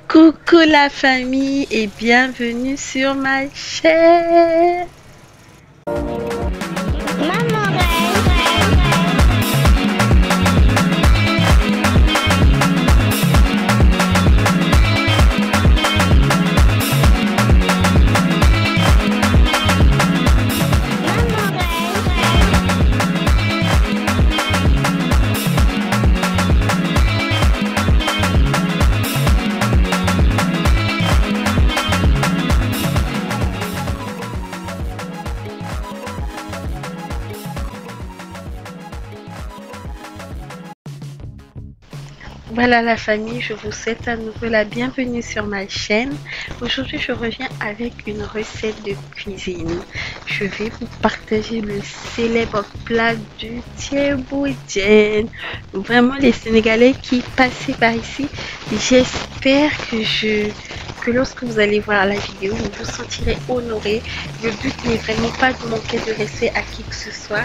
Coucou la famille et bienvenue sur ma chaîne. Maman Voilà la famille, je vous souhaite à nouveau la bienvenue sur ma chaîne. Aujourd'hui, je reviens avec une recette de cuisine. Je vais vous partager le célèbre plat du thieboudienne. Vraiment, les Sénégalais qui passaient par ici, j'espère que lorsque vous allez voir la vidéo, vous vous sentirez honoré. Le but n'est vraiment pas de manquer de respect à qui que ce soit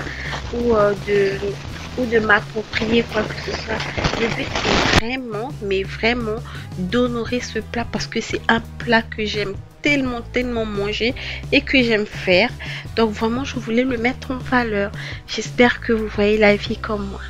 ou de m'approprier quoi que ce soit. Le but est vraiment, mais vraiment d'honorer ce plat parce que c'est un plat que j'aime tellement manger et que j'aime faire. Donc vraiment, je voulais le mettre en valeur. J'espère que vous voyez la vie comme moi.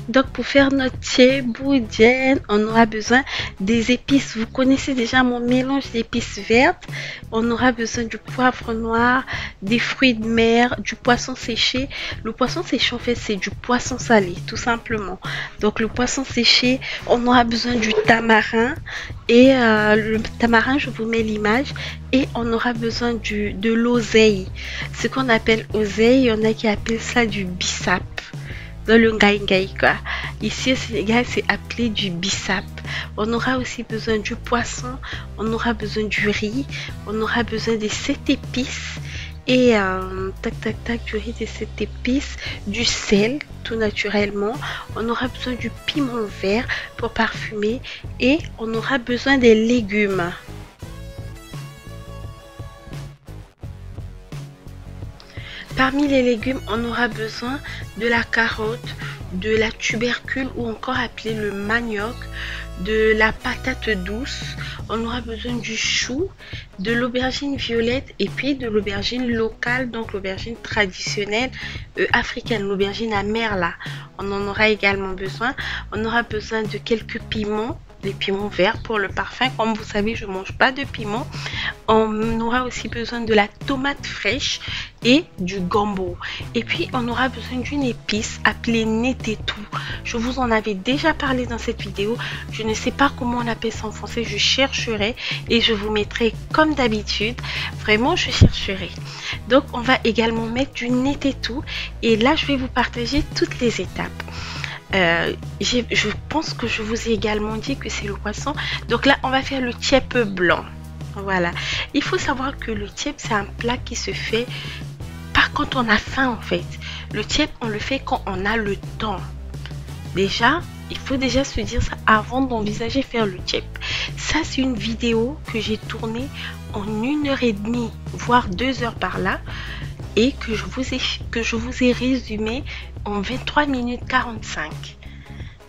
Donc pour faire notre thieboudienne, on aura besoin des épices. Vous connaissez déjà mon mélange d'épices vertes. On aura besoin du poivre noir, des fruits de mer, du poisson séché. Le poisson séché en fait c'est du poisson salé tout simplement. Donc le poisson séché, on aura besoin du tamarin. Et le tamarin, je vous mets l'image. Et on aura besoin de l'oseille. Ce qu'on appelle oseille, il y en a qui appellent ça du bissap. Dans le ngaï quoi. Ici au Sénégal, c'est appelé du bissap. On aura aussi besoin du poisson, on aura besoin du riz, on aura besoin de 7 épices et du riz de 7 épices, du sel tout naturellement. On aura besoin du piment vert pour parfumer et on aura besoin des légumes. Parmi les légumes, on aura besoin de la carotte, de la tubercule ou encore appelé le manioc, de la patate douce. On aura besoin du chou, de l'aubergine violette et puis de l'aubergine locale, donc l'aubergine traditionnelle africaine, l'aubergine amère là. On en aura également besoin. On aura besoin de quelques piments. Des piments verts pour le parfum. Comme vous savez, je mange pas de piment. On aura aussi besoin de la tomate fraîche et du gombo. Et puis, on aura besoin d'une épice appelée netetou. Je vous en avais déjà parlé dans cette vidéo. Je ne sais pas comment on appelle ça en français. Je chercherai et je vous mettrai comme d'habitude. Vraiment, je chercherai. Donc, on va également mettre du netetou. Et là, je vais vous partager toutes les étapes. Je pense que je vous ai également dit que c'est le poisson. Donc là, on va faire le thiep blanc. Voilà. Il faut savoir que le thiep, c'est un plat qui se fait pas quand on a faim en fait. Le thiep, on le fait quand on a le temps. Déjà, il faut déjà se dire ça avant d'envisager faire le thiep. Ça, c'est une vidéo que j'ai tournée en 1h30, voire 2 heures par là. Et que je vous ai résumé en 23 minutes 45.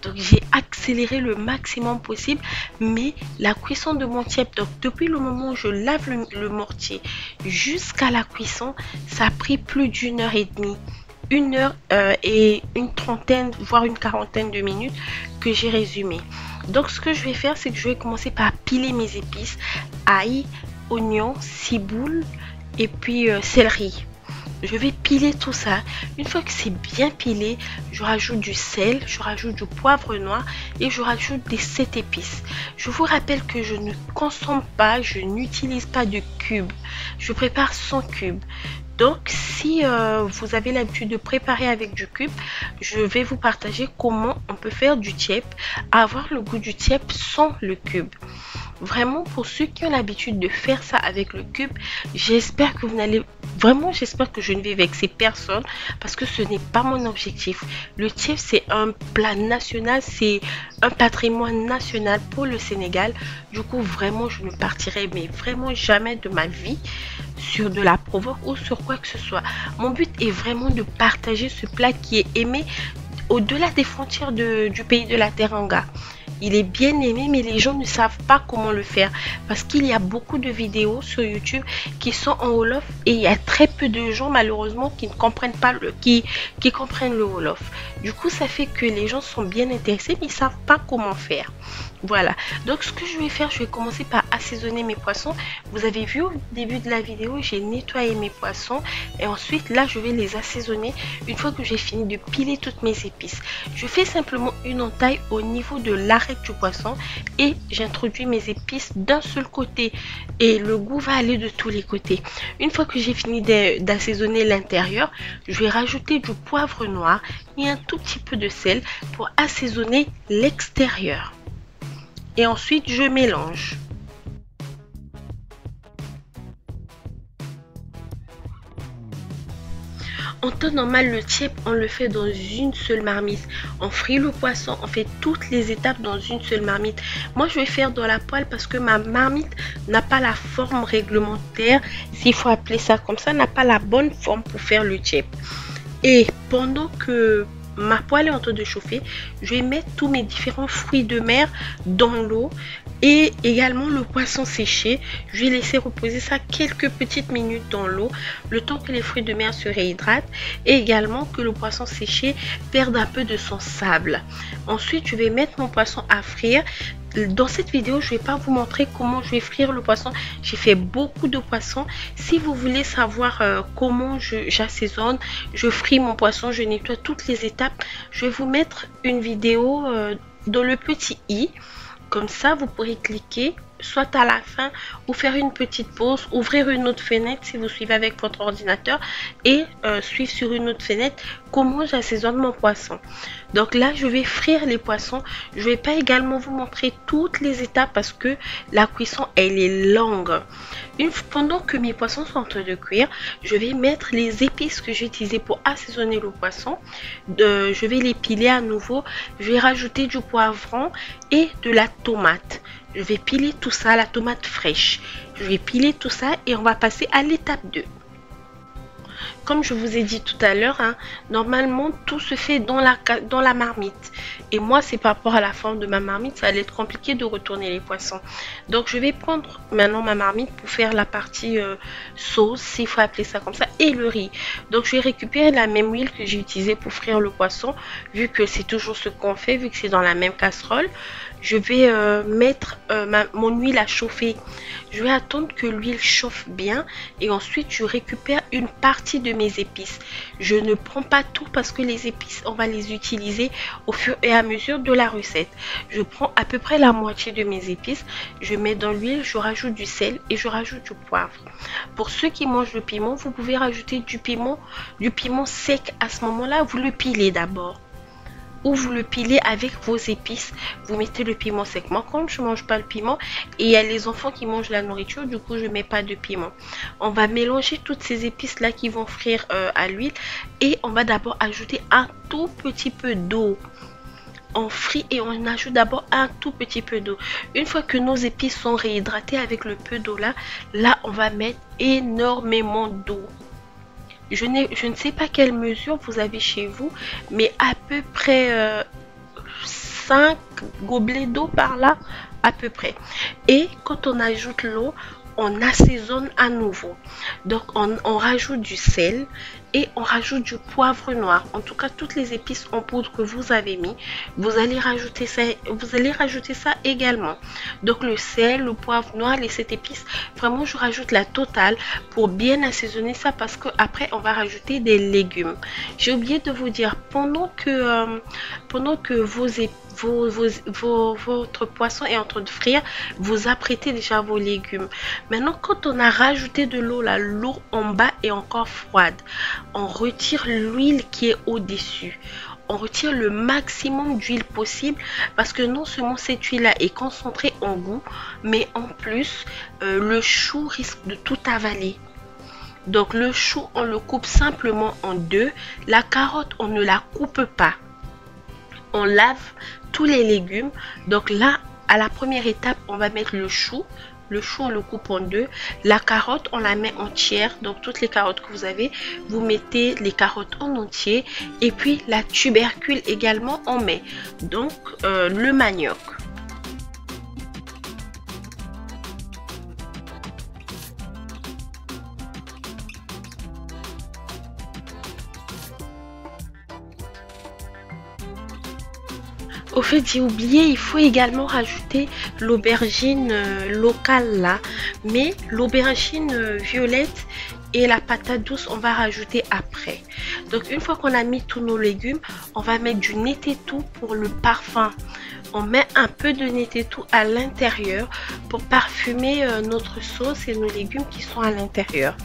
Donc j'ai accéléré le maximum possible, mais la cuisson de mon thiep, donc depuis le moment où je lave le mortier jusqu'à la cuisson, ça a pris plus d'1h30. 1 heure et une trentaine, voire une quarantaine de minutes que j'ai résumé. Donc ce que je vais faire, c'est que je vais commencer par piler mes épices, ail, oignon, ciboule et puis céleri. Je vais piler tout ça. Une fois que c'est bien pilé, je rajoute du sel, je rajoute du poivre noir et je rajoute des 7 épices. Je vous rappelle que je ne consomme pas, je n'utilise pas de cubes. Je prépare sans cube. Donc, si vous avez l'habitude de préparer avec du cube, je vais vous partager comment on peut faire du thiep, avoir le goût du thiep sans le cube. Vraiment, pour ceux qui ont l'habitude de faire ça avec le cube, j'espère que vous n'allez... Vraiment, j'espère que je ne vais vexer personne parce que ce n'est pas mon objectif. Le thiep, c'est un plat national, c'est un patrimoine national pour le Sénégal. Du coup, vraiment, je ne partirai mais vraiment jamais de ma vie sur de la provoque ou sur quoi que ce soit. Mon but est vraiment de partager ce plat qui est aimé au-delà des frontières du pays de la Teranga. Il est bien aimé, mais les gens ne savent pas comment le faire parce qu'il y a beaucoup de vidéos sur YouTube qui sont en Wolof et il y a très peu de gens malheureusement qui ne comprennent pas qui comprennent le Wolof. Du coup, ça fait que les gens sont bien intéressés mais ils savent pas comment faire. Voilà, donc ce que je vais faire, je vais commencer par assaisonner mes poissons. Vous avez vu au début de la vidéo, j'ai nettoyé mes poissons et ensuite là je vais les assaisonner une fois que j'ai fini de piler toutes mes épices. Je fais simplement une entaille au niveau de l'arête du poisson et j'introduis mes épices d'un seul côté et le goût va aller de tous les côtés. Une fois que j'ai fini d'assaisonner l'intérieur, je vais rajouter du poivre noir et un tout petit peu de sel pour assaisonner l'extérieur. Et ensuite je mélange. En temps normal, le tchèp, on le fait dans une seule marmite. On frit le poisson, on fait toutes les étapes dans une seule marmite. Moi, je vais faire dans la poêle parce que ma marmite n'a pas la forme réglementaire, s'il faut appeler ça comme ça, n'a pas la bonne forme pour faire le tchèp. Et pendant que ma poêle est en train de chauffer, je vais mettre tous mes différents fruits de mer dans l'eau et également le poisson séché. Je vais laisser reposer ça quelques petites minutes dans l'eau, le temps que les fruits de mer se réhydratent et également que le poisson séché perde un peu de son sable. Ensuite, je vais mettre mon poisson à frire. Dans cette vidéo, je ne vais pas vous montrer comment je vais frire le poisson. J'ai fait beaucoup de poissons. Si vous voulez savoir comment j'assaisonne, je fris mon poisson, je nettoie toutes les étapes, je vais vous mettre une vidéo dans le petit i. Comme ça, vous pourrez cliquer soit à la fin ou faire une petite pause, ouvrir une autre fenêtre si vous suivez avec votre ordinateur et suivre sur une autre fenêtre comment j'assaisonne mon poisson. Donc là, je vais frire les poissons. Je vais pas également vous montrer toutes les étapes parce que la cuisson, elle est longue. Pendant que mes poissons sont en train de cuire, je vais mettre les épices que j'ai utilisées pour assaisonner le poisson. Je vais les piler à nouveau. Je vais rajouter du poivron et de la tomate. Je vais piler tout ça, la tomate fraîche. Je vais piler tout ça et on va passer à l'étape 2. Comme je vous ai dit tout à l'heure, normalement tout se fait dans la marmite. Et moi, c'est par rapport à la forme de ma marmite, ça allait être compliqué de retourner les poissons. Donc je vais prendre maintenant ma marmite pour faire la partie sauce, s'il faut appeler ça comme ça, et le riz. Donc je vais récupérer la même huile que j'ai utilisée pour frire le poisson, vu que c'est toujours ce qu'on fait, vu que c'est dans la même casserole. Je vais mettre mon huile à chauffer. Je vais attendre que l'huile chauffe bien et ensuite je récupère une partie de mes épices. Je ne prends pas tout parce que les épices, on va les utiliser au fur et à mesure de la recette. Je prends à peu près la moitié de mes épices. Je mets dans l'huile, je rajoute du sel et je rajoute du poivre. Pour ceux qui mangent le piment, vous pouvez rajouter du piment sec. À ce moment-là, vous le pilez d'abord. Ou vous le pilez avec vos épices, vous mettez le piment sec. Moi, comme je mange pas le piment et il y a les enfants qui mangent la nourriture, du coup je mets pas de piment. On va mélanger toutes ces épices là qui vont frire à l'huile et on va d'abord ajouter un tout petit peu d'eau. On frit et on ajoute d'abord un tout petit peu d'eau. Une fois que nos épices sont réhydratées avec le peu d'eau là on va mettre énormément d'eau. Je ne sais pas quelle mesure vous avez chez vous, mais à peu près 5 gobelets d'eau par là, à peu près. Et quand on ajoute l'eau, on assaisonne à nouveau. Donc on rajoute du sel et on rajoute du poivre noir. En tout cas, toutes les épices en poudre que vous avez mis, vous allez rajouter ça également. Donc le sel, le poivre noir, les 7 épices, vraiment je rajoute la totale pour bien assaisonner ça parce que après on va rajouter des légumes. J'ai oublié de vous dire, pendant que votre poisson est en train de frire, vous apprêtez déjà vos légumes. Maintenant, quand on a rajouté de l'eau, l'eau en bas est encore froide. On retire l'huile qui est au-dessus. On retire le maximum d'huile possible parce que non seulement cette huile-là est concentrée en goût, mais en plus, le chou risque de tout avaler. Donc le chou, on le coupe simplement en deux. La carotte, on ne la coupe pas. On lave tous les légumes. Donc là, à la première étape, on va mettre le chou Le chou, on le coupe en deux. La carotte, on la met entière. Donc, toutes les carottes que vous avez, vous mettez les carottes en entier. Et puis, la tubercule également, on met. Donc, le manioc. Au fait, j'ai oublié, il faut également rajouter l'aubergine locale là. Mais l'aubergine violette et la patate douce, on va rajouter après. Donc, une fois qu'on a mis tous nos légumes, on va mettre du nettetou pour le parfum. On met un peu de nettetou à l'intérieur pour parfumer notre sauce et nos légumes qui sont à l'intérieur.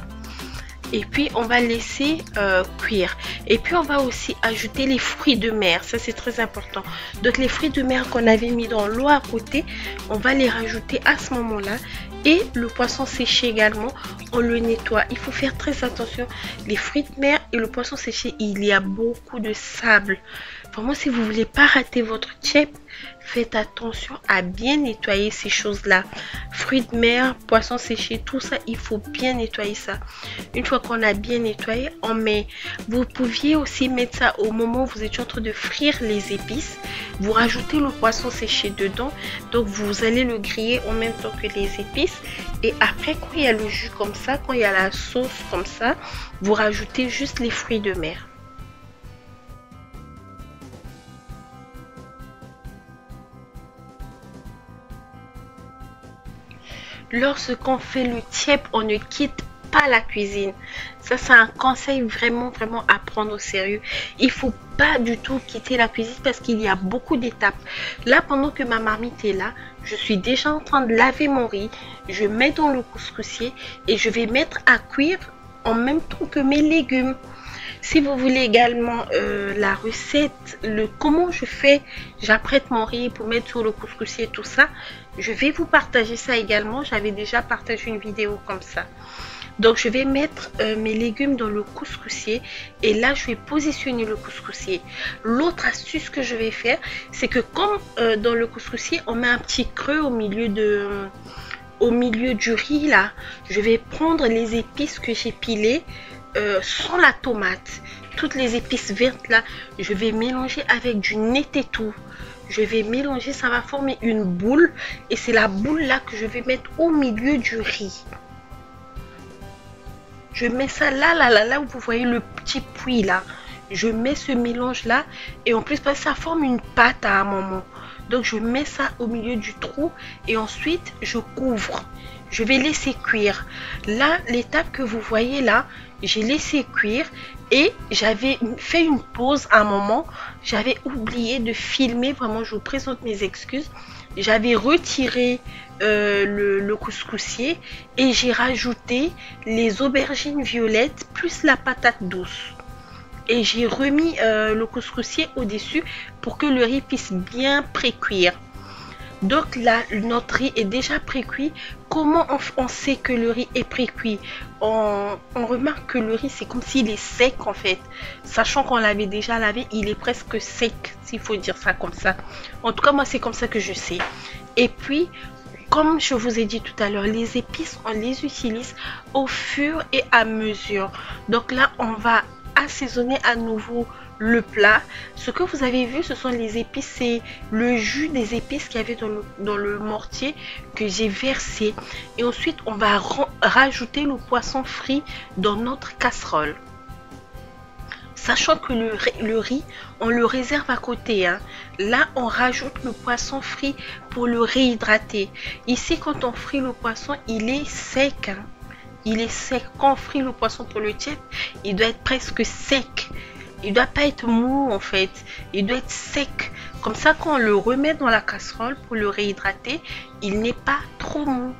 Et puis on va laisser cuire. Et puis on va aussi ajouter les fruits de mer, ça c'est très important. Donc les fruits de mer qu'on avait mis dans l'eau à côté, on va les rajouter à ce moment là. Et le poisson séché également, on le nettoie. Il faut faire très attention. Les fruits de mer et le poisson séché, il y a beaucoup de sable. Vraiment, si vous ne voulez pas rater votre tchèp, faites attention à bien nettoyer ces choses-là. Fruits de mer, poisson séché, tout ça, il faut bien nettoyer ça. Une fois qu'on a bien nettoyé, on met... Vous pouviez aussi mettre ça au moment où vous étiez en train de frire les épices. Vous rajoutez le poisson séché dedans. Donc, vous allez le griller en même temps que les épices. Et après, quand il y a le jus comme ça, quand il y a la sauce comme ça, vous rajoutez juste les fruits de mer. Lorsqu'on fait le tchèp, on ne quitte pas la cuisine. Ça, c'est un conseil vraiment à prendre au sérieux. Il faut pas du tout quitter la cuisine parce qu'il y a beaucoup d'étapes. Là, pendant que ma marmite est là, je suis déjà en train de laver mon riz. Je mets dans le couscoussier et je vais mettre à cuire en même temps que mes légumes. Si vous voulez également la recette, comment je fais, j'apprête mon riz pour mettre sur le couscoussier, tout ça, je vais vous partager ça également. J'avais déjà partagé une vidéo comme ça. Donc je vais mettre mes légumes dans le couscoussier et là je vais positionner le couscoussier. L'autre astuce que je vais faire, c'est que comme dans le couscoussier on met un petit creux au milieu du riz là, je vais prendre les épices que j'ai pilées sans la tomate, toutes les épices vertes là, je vais mélanger avec du nettetou. Je vais mélanger, ça va former une boule et c'est la boule là que je vais mettre au milieu du riz. Je mets ça là où vous voyez le petit puits là. Je mets ce mélange là et en plus parce que ça forme une pâte à un moment. Donc je mets ça au milieu du trou et ensuite je couvre. Je vais laisser cuire. Là, l'étape que vous voyez là, j'ai laissé cuire et j'avais fait une pause à un moment. J'avais oublié de filmer, vraiment je vous présente mes excuses. J'avais retiré le couscoussier et j'ai rajouté les aubergines violettes plus la patate douce. Et j'ai remis le couscoussier au-dessus pour que le riz puisse bien pré-cuire. Donc là, notre riz est déjà pré-cuit. Comment on sait que le riz est pré-cuit? On remarque que le riz, c'est comme s'il est sec en fait. Sachant qu'on l'avait déjà lavé, il est presque sec, s'il faut dire ça comme ça. En tout cas, moi, c'est comme ça que je sais. Et puis, comme je vous ai dit tout à l'heure, les épices, on les utilise au fur et à mesure. Donc là, on va assaisonner à nouveau le plat. Ce que vous avez vu, ce sont les épices, c'est le jus des épices qu'il y avait dans le mortier que j'ai versé. Et ensuite, on va rajouter le poisson frit dans notre casserole. Sachant que le riz, on le réserve à côté. Hein. Là, on rajoute le poisson frit pour le réhydrater. Ici, quand on frit le poisson, il est sec. Hein. Il est sec. Quand on frit le poisson pour le tchèp, il doit être presque sec. Il ne doit pas être mou en fait. Il doit être sec. Comme ça, quand on le remet dans la casserole pour le réhydrater, il n'est pas trop mou.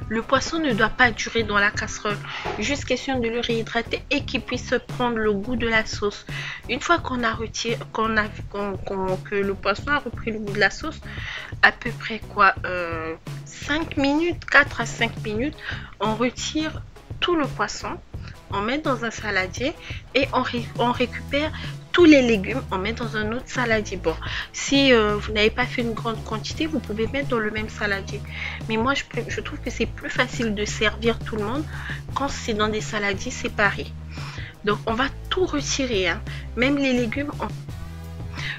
Le poisson ne doit pas durer dans la casserole, juste question de le réhydrater et qu'il puisse prendre le goût de la sauce. Une fois qu'on a retiré, que le poisson a repris le goût de la sauce, à peu près quoi, 5 minutes, 4 à 5 minutes, on retire tout le poisson. on met dans un saladier et on récupère tous les légumes, on met dans un autre saladier. Bon, si vous n'avez pas fait une grande quantité, vous pouvez mettre dans le même saladier. Mais moi, je trouve que c'est plus facile de servir tout le monde quand c'est dans des saladiers séparés. Donc, on va tout retirer, hein. Même les légumes.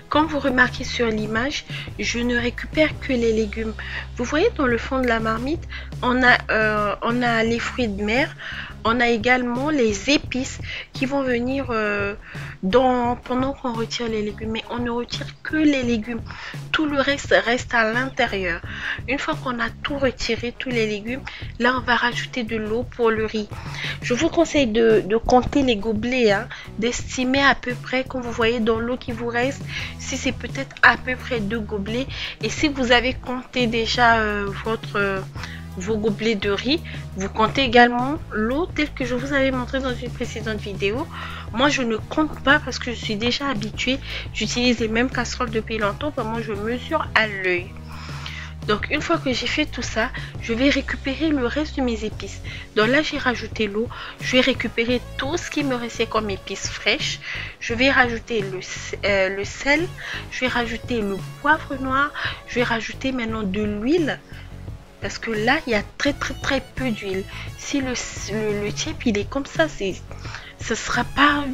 Comme vous remarquez sur l'image, je ne récupère que les légumes. Vous voyez dans le fond de la marmite, on a les fruits de mer, on a également les épices qui vont venir pendant qu'on retire les légumes. Mais on ne retire que les légumes. Tout le reste reste à l'intérieur. Une fois qu'on a tout retiré, tous les légumes, là on va rajouter de l'eau pour le riz. Je vous conseille de compter les gobelets, hein, d'estimer à peu près, comme vous voyez dans l'eau qui vous reste, si c'est peut-être à peu près 2 gobelets. Et si vous avez compté déjà vos gobelets de riz, vous comptez également l'eau telle que je vous avais montré dans une précédente vidéo. Moi je ne compte pas parce que je suis déjà habituée, j'utilise les mêmes casseroles depuis longtemps, vraiment je mesure à l'œil. Donc une fois que j'ai fait tout ça, je vais récupérer le reste de mes épices. Donc là j'ai rajouté l'eau, je vais récupérer tout ce qui me restait comme épices fraîches. Je vais rajouter le sel, je vais rajouter le poivre noir, je vais rajouter maintenant de l'huile. Parce que là, il y a très peu d'huile. Si le tchèp, il est comme ça, ce sera pas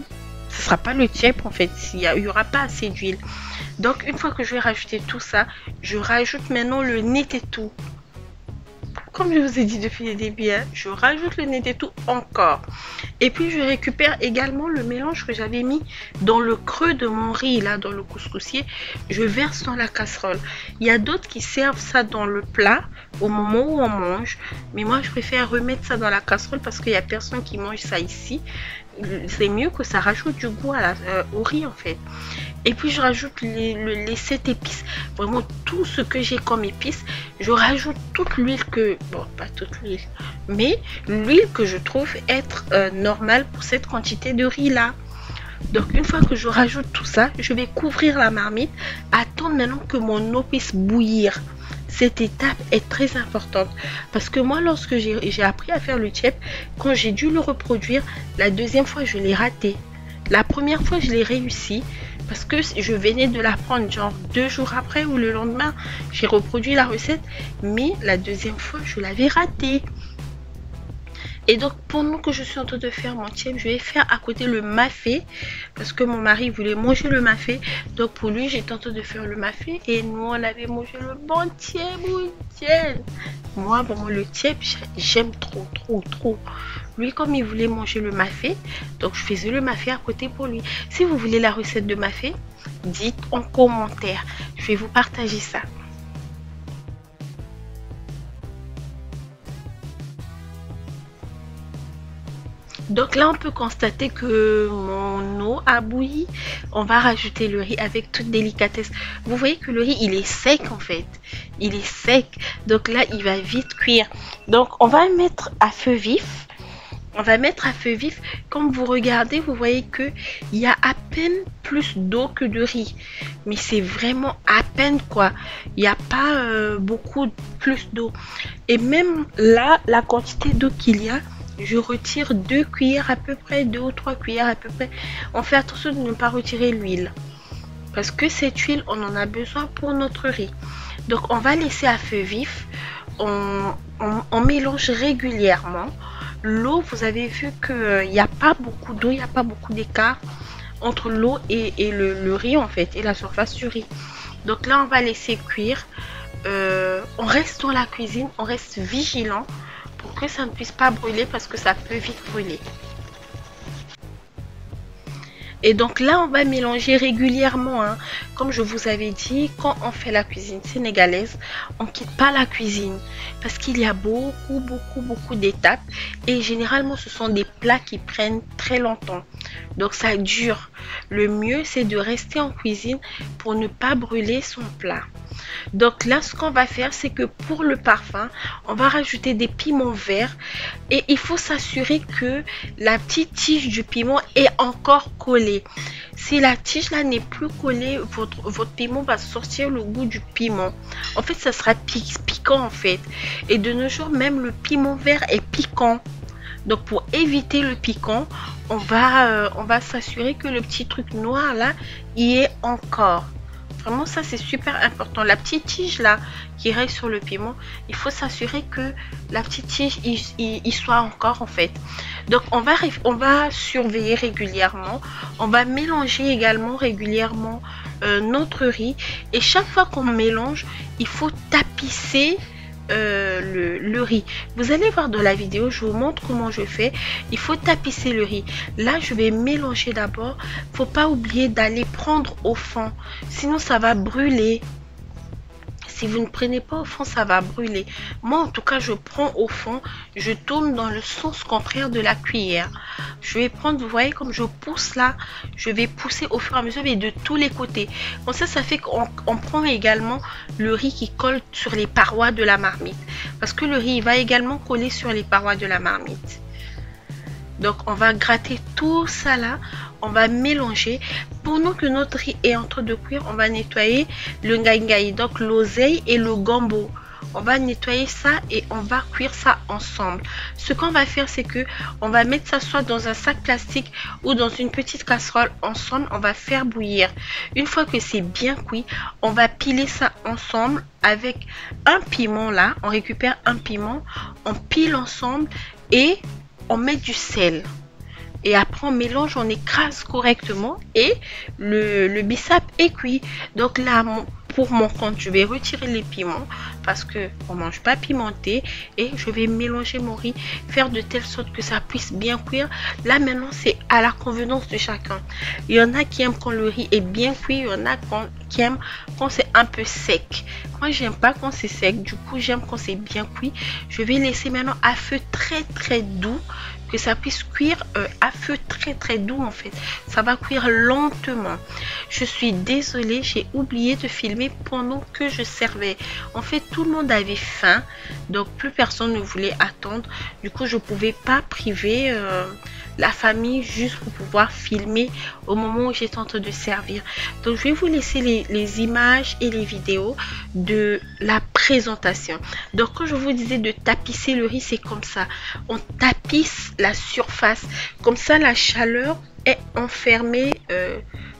le tchèp en fait. Il y aura pas assez d'huile. Donc, une fois que je vais rajouter tout ça, je rajoute maintenant le nettetou. Comme je vous ai dit depuis le début, hein, je rajoute le nettetou encore. Et puis, je récupère également le mélange que j'avais mis dans le creux de mon riz, là, dans le couscoussier. Je verse dans la casserole. Il y a d'autres qui servent ça dans le plat au moment où on mange. Mais moi, je préfère remettre ça dans la casserole parce qu'il n'y a personne qui mange ça ici. C'est mieux que ça rajoute du goût au riz, en fait. Et puis, je rajoute les 7 épices. Vraiment, tout ce que j'ai comme épices. Je rajoute toute l'huile que... Bon, pas toute l'huile. Mais l'huile que je trouve être normale pour cette quantité de riz-là. Donc, une fois que je rajoute tout ça, je vais couvrir la marmite. Attendre maintenant que mon eau puisse bouillir. Cette étape est très importante parce que moi, lorsque j'ai appris à faire le tchèp, quand j'ai dû le reproduire, la deuxième fois, je l'ai raté. La première fois, je l'ai réussi parce que je venais de l'apprendre genre 2 jours après ou le lendemain, j'ai reproduit la recette, mais la deuxième fois, je l'avais raté. Et donc, pendant que je suis en train de faire mon tchèp, je vais faire à côté le mafé. Parce que mon mari voulait manger le mafé. Donc, pour lui, j'étais en train de faire le mafé. Et nous, on avait mangé le bon tchèp. Moi, vraiment, le tchèp, j'aime trop. Lui, comme il voulait manger le mafé, donc je faisais le mafé à côté pour lui. Si vous voulez la recette de mafé, dites en commentaire. Je vais vous partager ça. Donc là, on peut constater que mon eau a bouilli. On va rajouter le riz avec toute délicatesse. Vous voyez que le riz, il est sec en fait. Il est sec. Donc là, il va vite cuire. Donc, on va le mettre à feu vif. Comme vous regardez, vous voyez que il y a à peine plus d'eau que de riz. Mais c'est vraiment à peine quoi. Il n'y a pas beaucoup plus d'eau. Et même là, la quantité d'eau qu'il y a, je retire 2 cuillères à peu près, 2 ou 3 cuillères à peu près. On fait attention de ne pas retirer l'huile. Parce que cette huile, on en a besoin pour notre riz. Donc, on va laisser à feu vif. On mélange régulièrement. L'eau, vous avez vu qu'il n'y a pas beaucoup d'eau, il n'y a pas beaucoup d'écart entre l'eau et le riz en fait, et la surface du riz. Donc là, on va laisser cuire. On reste dans la cuisine, on reste vigilant pour que ça ne puisse pas brûler parce que ça peut vite brûler. Et donc là, on va mélanger régulièrement. Hein. Comme je vous avais dit, quand on fait la cuisine sénégalaise, on ne quitte pas la cuisine. Parce qu'il y a beaucoup d'étapes. Et généralement, ce sont des plats qui prennent très longtemps. Donc ça dure. Le mieux, c'est de rester en cuisine pour ne pas brûler son plat. Donc là, ce qu'on va faire, c'est que pour le parfum, on va rajouter des piments verts. Et il faut s'assurer que la petite tige du piment est encore collée. Si la tige là n'est plus collée, votre piment va sortir le goût du piment. En fait, ça sera piquant en fait. Et de nos jours, même le piment vert est piquant. Donc pour éviter le piquant, on va s'assurer que le petit truc noir là y est encore. Vraiment, ça c'est super important. La petite tige là qui reste sur le piment, il faut s'assurer que la petite tige il soit encore en fait. Donc on va surveiller régulièrement. On va mélanger également régulièrement notre riz. Et chaque fois qu'on mélange, il faut tapisser le riz. Vous allez voir dans la vidéo, je vous montre comment je fais. Il faut tapisser le riz. Là je vais mélanger d'abord. Faut pas oublier d'aller prendre au fond, sinon ça va brûler. Si vous ne prenez pas au fond, ça va brûler. Moi en tout cas je prends au fond, je tourne dans le sens contraire de la cuillère. Je vais prendre, vous voyez comme je pousse là, je vais pousser au fur et à mesure, mais de tous les côtés. Comme ça fait qu'on prend également le riz qui colle sur les parois de la marmite. Parce que le riz va également coller sur les parois de la marmite. Donc on va gratter tout ça là, on va mélanger. Pendant que notre riz est en train de cuire, on va nettoyer le ngaï, donc l'oseille et le gombo. On va nettoyer ça et on va cuire ça ensemble. Ce qu'on va faire, c'est que on va mettre ça soit dans un sac plastique ou dans une petite casserole ensemble. On va faire bouillir. Une fois que c'est bien cuit, on va piler ça ensemble avec un piment là. On récupère un piment, on pile ensemble et on met du sel. Et après on mélange, on écrase correctement et le bissap est cuit. Donc là, pour mon compte, je vais retirer les piments parce que on mange pas pimenté et je vais mélanger mon riz, faire de telle sorte que ça puisse bien cuire. Là maintenant c'est à la convenance de chacun. Il y en a qui aiment quand le riz est bien cuit, il y en a qui aiment quand c'est un peu sec. Moi j'aime pas quand c'est sec, du coup j'aime quand c'est bien cuit. Je vais laisser maintenant à feu très doux, que ça puisse cuire à feu très doux en fait. Ça va cuire lentement. Je suis désolée, j'ai oublié de filmer pendant que je servais. En fait tout le monde avait faim, donc plus personne ne voulait attendre. Du coup je pouvais pas priver la famille juste pour pouvoir filmer au moment où j'étais en train de servir. Donc je vais vous laisser les images et les vidéos de la présentation. Donc quand je vous disais de tapisser le riz, c'est comme ça. On tapisse la surface, comme ça la chaleur est enfermée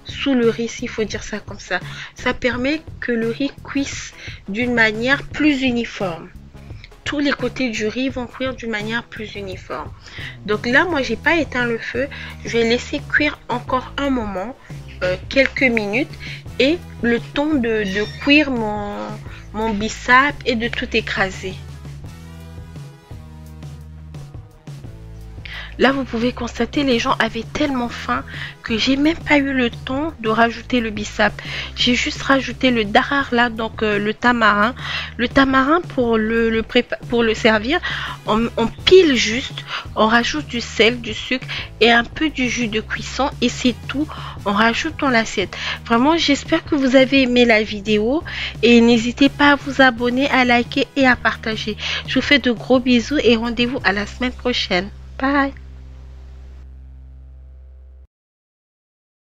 sous le riz, s'il faut dire ça comme ça. Ça permet que le riz cuise d'une manière plus uniforme. Tous les côtés du riz vont cuire d'une manière plus uniforme. Donc là moi j'ai pas éteint le feu, je vais laisser cuire encore un moment, quelques minutes, et le temps de cuire mon bissap et de tout écraser. Là, vous pouvez constater, les gens avaient tellement faim que j'ai même pas eu le temps de rajouter le bissap. J'ai juste rajouté le darar là, donc le tamarin. Le tamarin pour le servir, on pile juste, on rajoute du sel, du sucre et un peu du jus de cuisson et c'est tout. On rajoute dans l'assiette. Vraiment, j'espère que vous avez aimé la vidéo et n'hésitez pas à vous abonner, à liker et à partager. Je vous fais de gros bisous et rendez-vous à la semaine prochaine. Bye!